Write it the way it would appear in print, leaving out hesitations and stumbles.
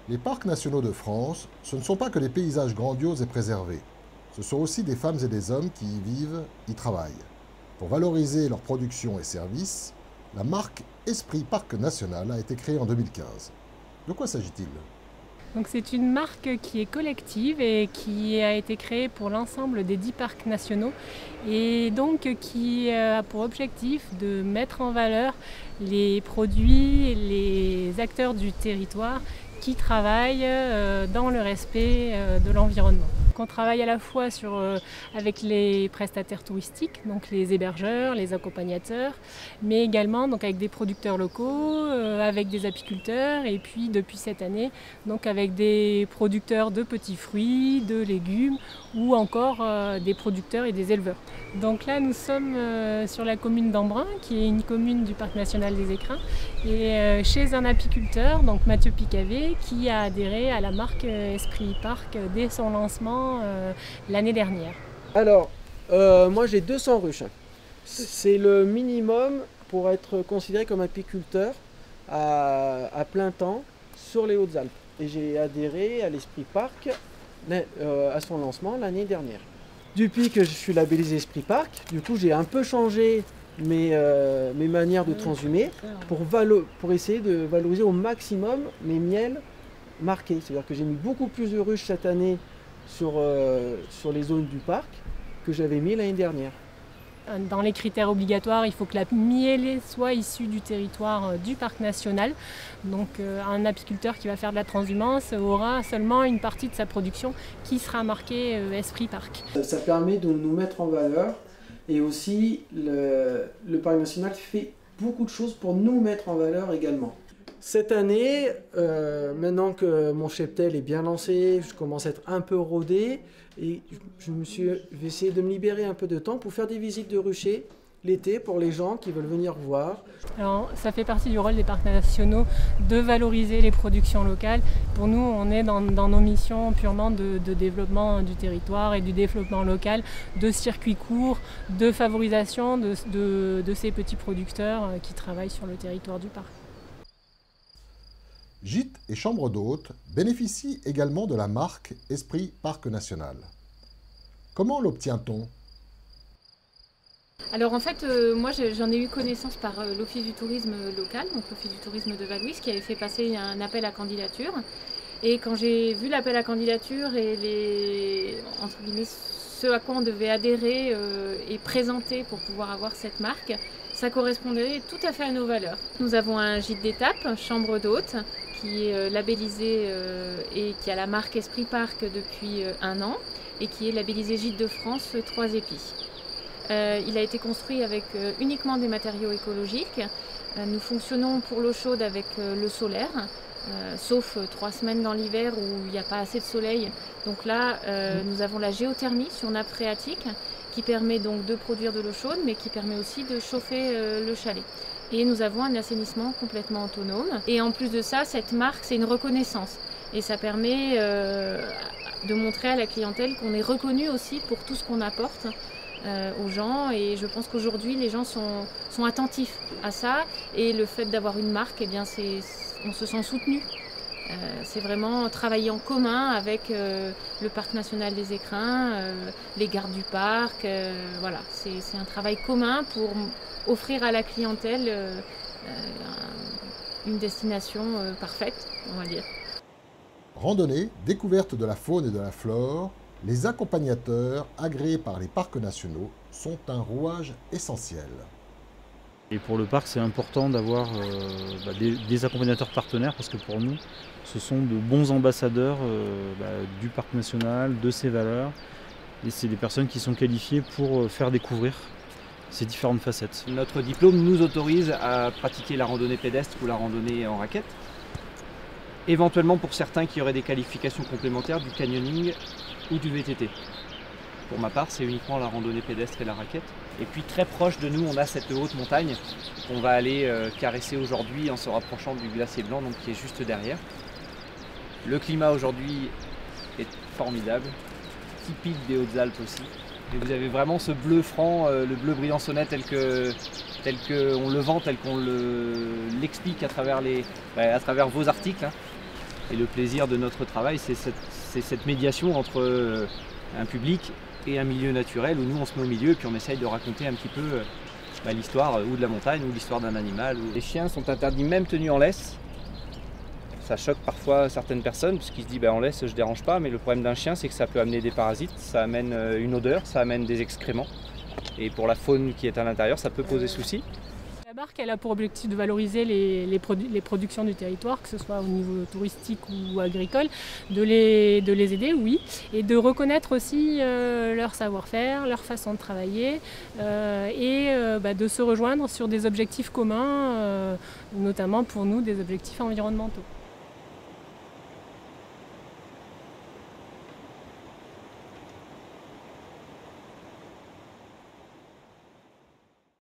Les parcs nationaux de France, ce ne sont pas que des paysages grandioses et préservés. Ce sont aussi des femmes et des hommes qui y vivent, y travaillent. Pour valoriser leurs productions et services, la marque Esprit Parc National a été créée en 2015. De quoi s'agit-il? Donc c'est une marque qui est collective et qui a été créée pour l'ensemble des 10 parcs nationaux et donc qui a pour objectif de mettre en valeur les produits, les acteurs du territoire qui travaillent dans le respect de l'environnement. On travaille à la fois avec les prestataires touristiques, donc les hébergeurs, les accompagnateurs, mais également donc avec des producteurs locaux, avec des apiculteurs et puis depuis cette année donc avec des producteurs de petits fruits, de légumes ou encore des producteurs et des éleveurs. Donc là nous sommes sur la commune d'Embrun qui est une commune du parc national des Écrins et chez un apiculteur, donc Mathieu Picavet, qui a adhéré à la marque Esprit Parc dès son lancement l'année dernière. Alors, moi j'ai 200 ruches. C'est le minimum pour être considéré comme apiculteur à plein temps sur les Hautes-Alpes. Et j'ai adhéré à l'Esprit Parc à son lancement l'année dernière. Depuis que je suis labellisé Esprit Parc, du coup j'ai un peu changé mes manières de transhumer pour essayer de valoriser au maximum mes miels marqués. C'est-à-dire que j'ai mis beaucoup plus de ruches cette année sur les zones du parc que j'avais mis l'année dernière. Dans les critères obligatoires, il faut que la mielée soit issue du territoire du parc national. Donc un apiculteur qui va faire de la transhumance aura seulement une partie de sa production qui sera marquée Esprit Parc. Ça permet de nous mettre en valeur et aussi le parc national fait beaucoup de choses pour nous mettre en valeur également. Cette année, maintenant que mon cheptel est bien lancé, je commence à être un peu rodé et je vais essayer de me libérer un peu de temps pour faire des visites de ruchers l'été pour les gens qui veulent venir voir. Alors, ça fait partie du rôle des parcs nationaux de valoriser les productions locales. Pour nous, on est dans nos missions purement de développement du territoire et du développement local, de circuits courts, de favorisation de ces petits producteurs qui travaillent sur le territoire du parc. Gîtes et chambres d'hôtes bénéficient également de la marque Esprit Parc National. Comment l'obtient-on? Alors en fait, moi j'en ai eu connaissance par l'Office du tourisme local, donc l'Office du tourisme de Vallouise, qui avait fait passer un appel à candidature. Et quand j'ai vu l'appel à candidature et entre guillemets, ce à quoi on devait adhérer et présenter pour pouvoir avoir cette marque, ça correspondait tout à fait à nos valeurs. Nous avons un gîte d'étape, chambre d'hôtes, qui est labellisé et qui a la marque Esprit Parc depuis 1 an et qui est labellisé Gîte de France 3 épis. Il a été construit avec uniquement des matériaux écologiques. Nous fonctionnons pour l'eau chaude avec le solaire, sauf 3 semaines dans l'hiver où il n'y a pas assez de soleil. Donc là, nous avons la géothermie sur nappe phréatique qui permet donc de produire de l'eau chaude, mais qui permet aussi de chauffer le chalet. Et nous avons un assainissement complètement autonome. Et en plus de ça, cette marque, c'est une reconnaissance. Et ça permet de montrer à la clientèle qu'on est reconnu aussi pour tout ce qu'on apporte aux gens. Et je pense qu'aujourd'hui, les gens sont attentifs à ça. Et le fait d'avoir une marque, eh bien, on se sent soutenu. C'est vraiment travailler en commun avec le parc national des Écrins, les gardes du parc. Voilà, c'est un travail commun pour offrir à la clientèle une destination parfaite, on va dire. Randonnée, découverte de la faune et de la flore, les accompagnateurs agréés par les parcs nationaux sont un rouage essentiel. Et pour le parc, c'est important d'avoir des accompagnateurs partenaires parce que pour nous, ce sont de bons ambassadeurs du parc national, de ses valeurs. Et c'est des personnes qui sont qualifiées pour faire découvrir ces différentes facettes. Notre diplôme nous autorise à pratiquer la randonnée pédestre ou la randonnée en raquette. Éventuellement pour certains qui auraient des qualifications complémentaires, du canyoning ou du VTT. Pour ma part, c'est uniquement la randonnée pédestre et la raquette. Et puis très proche de nous, on a cette haute montagne qu'on va aller caresser aujourd'hui en se rapprochant du glacier blanc, donc qui est juste derrière. Le climat aujourd'hui est formidable, typique des Hautes-Alpes aussi. Et vous avez vraiment ce bleu franc, le bleu briançonnais tel qu'on le vend, tel qu'on l'explique à travers vos articles. Hein. Et le plaisir de notre travail, c'est cette médiation entre un public et un milieu naturel où nous on se met au milieu et puis on essaye de raconter un petit peu l'histoire ou de la montagne ou l'histoire d'un animal. Les chiens sont interdits même tenus en laisse. Ça choque parfois certaines personnes puisqu'ils se disent en laisse je dérange pas, mais le problème d'un chien c'est que ça peut amener des parasites, ça amène une odeur, ça amène des excréments. Et pour la faune qui est à l'intérieur, ça peut poser souci. La marque elle a pour objectif de valoriser les productions du territoire, que ce soit au niveau touristique ou agricole, de les aider, oui, et de reconnaître aussi leur savoir-faire, leur façon de travailler, et de se rejoindre sur des objectifs communs, notamment pour nous des objectifs environnementaux.